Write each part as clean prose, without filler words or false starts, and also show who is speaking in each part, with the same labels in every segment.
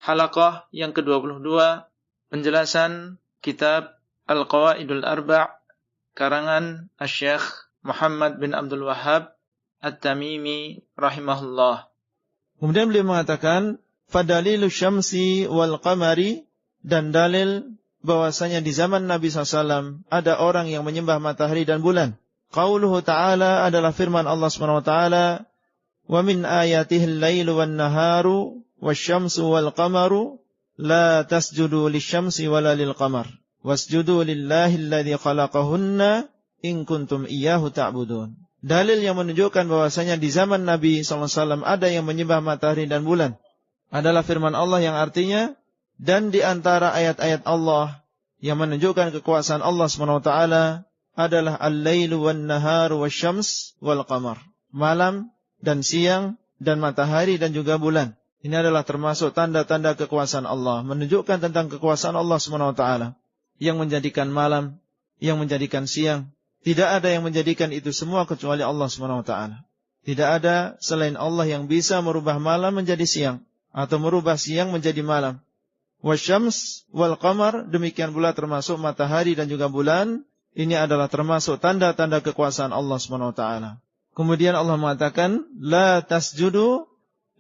Speaker 1: halaqah yang ke-22 penjelasan kitab Al-Qawaidul Arba' karangan Asy-Syaikh Muhammad bin Abdul Wahhab At-Tamimi rahimahullah.
Speaker 2: Kemudian beliau mengatakan fadalilu syamsi wal qamari, dan dalil bahwasanya di zaman Nabi SAW ada orang yang menyembah matahari dan bulan. Qauluhu ta'ala adalah firman Allah SWT, wa min ayatihil lailu wan naharu wasyamsu wal qamaru la tasjudu lisyamsi wala lil qamar wasjudu lillahi alladzi khalaqahunna in kuntum iyyahu ta'budun. Dalil yang menunjukkan bahwasanya di zaman Nabi SAW ada yang menyembah matahari dan bulan adalah firman Allah yang artinya, dan di antara ayat-ayat Allah yang menunjukkan kekuasaan Allah SWT adalah al-lailu wan naharu wasyams wal qamar, malam dan siang dan matahari dan juga bulan. Ini adalah termasuk tanda-tanda kekuasaan Allah, menunjukkan tentang kekuasaan Allah SWT yang menjadikan malam, yang menjadikan siang. Tidak ada yang menjadikan itu semua kecuali Allah SWT. Tidak ada selain Allah yang bisa merubah malam menjadi siang atau merubah siang menjadi malam. Wasyams wal qamar, demikian pula termasuk matahari dan juga bulan. Ini adalah termasuk tanda-tanda kekuasaan Allah SWT. Kemudian Allah mengatakan, la tasjudu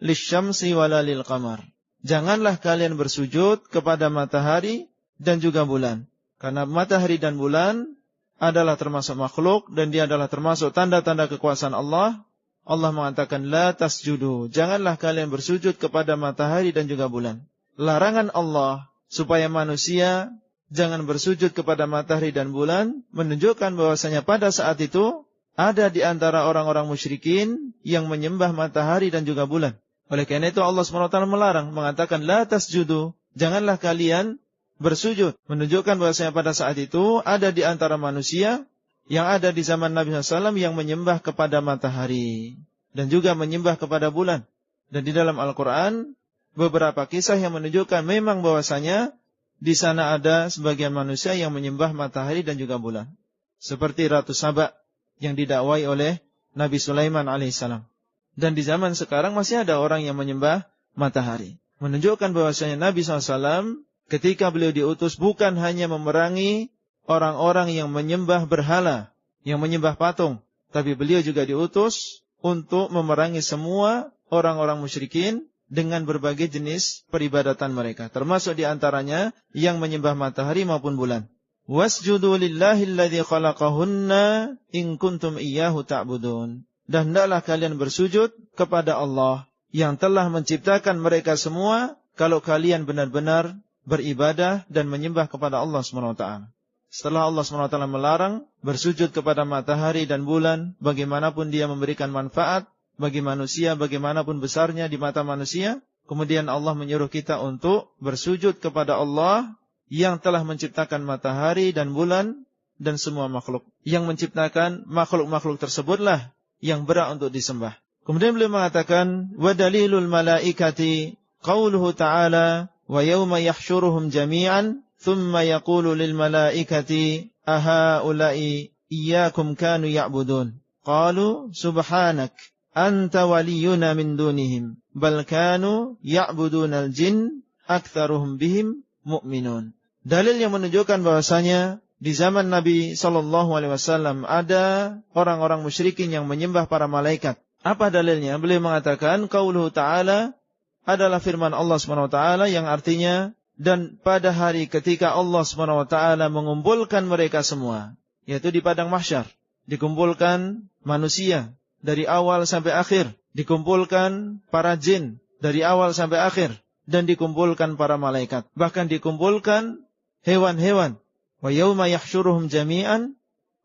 Speaker 2: lisyamsi wala lil qamar. Janganlah kalian bersujud kepada matahari dan juga bulan. Karena matahari dan bulan adalah termasuk makhluk dan dia adalah termasuk tanda-tanda kekuasaan Allah. Allah mengatakan, la tasjudu. Janganlah kalian bersujud kepada matahari dan juga bulan. Larangan Allah supaya manusia jangan bersujud kepada matahari dan bulan menunjukkan bahwasanya pada saat itu ada di antara orang-orang musyrikin yang menyembah matahari dan juga bulan. Oleh karena itu Allah SWT melarang, mengatakan la tasjudu, janganlah kalian bersujud, menunjukkan bahwasanya pada saat itu ada di antara manusia yang ada di zaman Nabi SAW yang menyembah kepada matahari dan juga menyembah kepada bulan. Dan di dalam Al-Quran beberapa kisah yang menunjukkan memang bahwasanya di sana ada sebagian manusia yang menyembah matahari dan juga bulan, seperti Ratu Saba yang didakwai oleh Nabi Sulaiman alaihissalam. Dan di zaman sekarang masih ada orang yang menyembah matahari, menunjukkan bahwasanya Nabi SAW ketika beliau diutus bukan hanya memerangi orang-orang yang menyembah berhala, yang menyembah patung, tapi beliau juga diutus untuk memerangi semua orang-orang musyrikin dengan berbagai jenis peribadatan mereka, termasuk di antaranya yang menyembah matahari maupun bulan. Wasjudu lillahi alladzi khalaqahunna in kuntum iyyahu ta'budun. Dan hendaklah kalian bersujud kepada Allah yang telah menciptakan mereka semua kalau kalian benar-benar beribadah dan menyembah kepada Allah SWT. Setelah Allah SWT melarang bersujud kepada matahari dan bulan, bagaimanapun dia memberikan manfaat bagi manusia, bagaimanapun besarnya di mata manusia, kemudian Allah menyuruh kita untuk bersujud kepada Allah yang telah menciptakan matahari dan bulan dan semua makhluk. Yang menciptakan makhluk-makhluk tersebutlah yang berhak untuk disembah. Kemudian beliau mengatakan, wa dalilul malaikati qauluhu ta'ala wa yawma yahsyuruhum jami'an thumma yaqulu lil malaikati ahaula'i iyyakum kanu ya'budun. Qalu subhanak anta waliyuna min dunihim bal kanu ya'budunal jin aktsaruhum bihim mu'minun. Dalil yang menunjukkan bahwasanya di zaman Nabi SAW ada orang-orang musyrikin yang menyembah para malaikat. Apa dalilnya? Beliau mengatakan qauluhu ta'ala adalah firman Allah SWT yang artinya, dan pada hari ketika Allah SWT mengumpulkan mereka semua, yaitu di padang mahsyar, dikumpulkan manusia dari awal sampai akhir, dikumpulkan para jin dari awal sampai akhir, dan dikumpulkan para malaikat, bahkan dikumpulkan hewan-hewan. Wa yauma yahsyuruhum jami'an,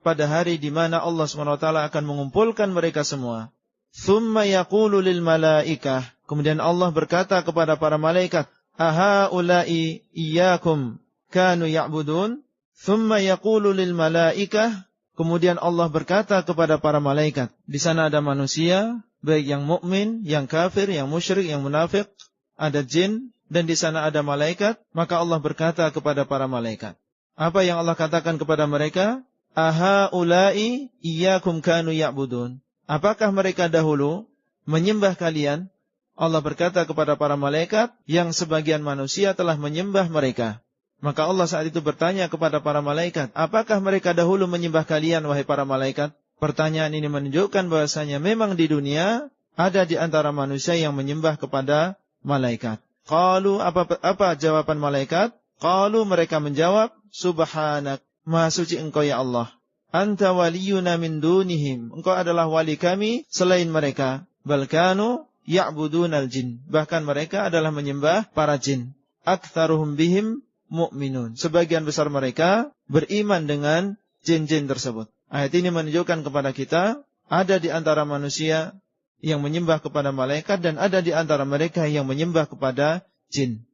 Speaker 2: pada hari di mana Allah SWT akan mengumpulkan mereka semua. Tsumma yaqulu lil malaikah, kemudian Allah berkata kepada para malaikat, ahaula'i iyyakum kanu ya'budun. Tsumma yaqulu lil malaikah, kemudian Allah berkata kepada para malaikat, di sana ada manusia, baik yang mukmin, yang kafir, yang musyrik, yang munafik, ada jin, dan di sana ada malaikat. Maka Allah berkata kepada para malaikat, apa yang Allah katakan kepada mereka? Ahaula'i iyyakum kanu ya'budun. Apakah mereka dahulu menyembah kalian? Allah berkata kepada para malaikat yang sebagian manusia telah menyembah mereka. Maka Allah saat itu bertanya kepada para malaikat, apakah mereka dahulu menyembah kalian, wahai para malaikat? Pertanyaan ini menunjukkan bahwasanya memang di dunia ada di antara manusia yang menyembah kepada malaikat. Qalu, apa jawaban malaikat? Qalu, mereka menjawab, subhanak, maha suci engkau ya Allah. Anta waliyuna min dunihim, engkau adalah wali kami selain mereka. Bal kanu ya'budunal jin, bahkan mereka adalah menyembah para jin. Aktsaruhum bihim mu'minun, sebagian besar mereka beriman dengan jin-jin tersebut. Ayat ini menunjukkan kepada kita ada di antara manusia yang menyembah kepada malaikat dan ada di antara mereka yang menyembah kepada jin.